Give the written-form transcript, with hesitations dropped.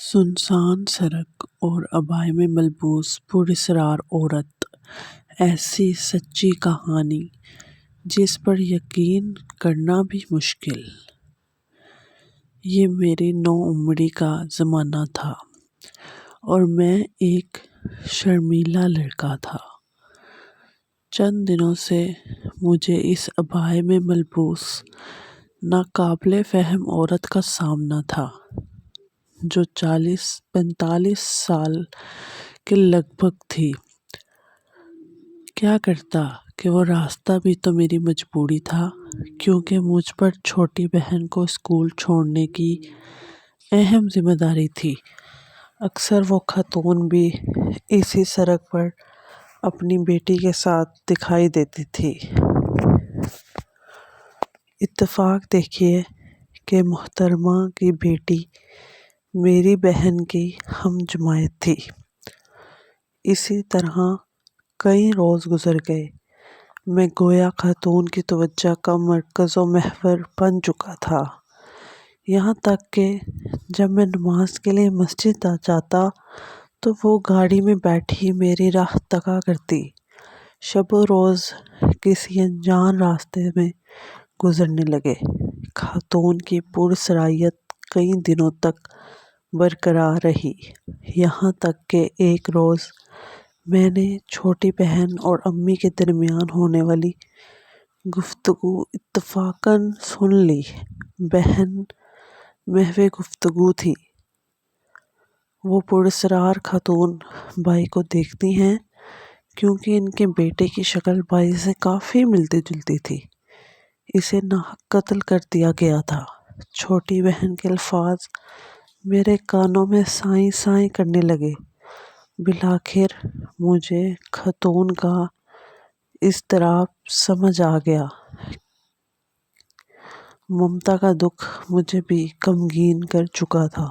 سنسان سڑک اور عبائے میں ملبوس پراسرار عورت، ایسی سچی کہانی جس پر یقین کرنا بھی مشکل۔ یہ میری نوعمری کا زمانہ تھا اور میں ایک شرمیلا لڑکا تھا۔ چند دنوں سے مجھے اس عبائے میں ملبوس ناقابل فہم عورت کا سامنا تھا، جو 40-45 سال کے لگ بھگ تھی۔ کیا کرتا کہ وہ راستہ بھی تو میری مجبوری تھا، کیونکہ مجھ پر چھوٹی بہن کو اسکول چھوڑنے کی اہم ذمہ داری تھی۔ اکثر وہ خاتون بھی اسی سڑک پر اپنی بیٹی کے ساتھ دکھائی دیتی تھی۔ اتفاق دیکھیے کہ محترمہ کی بیٹی میری بہن کی ہم جماعت تھی۔ اسی طرح کئی روز گزر گئے۔ میں گویا خاتون کی توجہ کا مرکز و محور بن چکا تھا، یہاں تک کہ جب میں نماز کے لیے مسجد جاتا تو وہ گاڑی میں بیٹھی میری راہ تکا کرتی۔ شب و روز کسی انجان راستے میں گزرنے لگے۔ خاتون کی پراسراریت کئی دنوں تک برقرار رہی، یہاں تک کہ ایک روز میں نے چھوٹی بہن اور امی کے درمیان ہونے والی گفتگو اتفاقاً سن لی۔ بہن محض گفتگو تھی۔ وہ پراسرار خاتون بھائی کو دیکھتی ہیں کیونکہ ان کے بیٹے کی شکل بھائی سے کافی ملتی جلتی تھی۔ اسے ناحق قتل کر دیا گیا تھا۔ چھوٹی بہن کے الفاظ میرے کانوں میں سائیں سائیں کرنے لگے۔ بالآخر مجھے خاتون کا اضطراب سمجھ آ گیا۔ ممتا کا دکھ مجھے بھی غمگین کر چکا تھا۔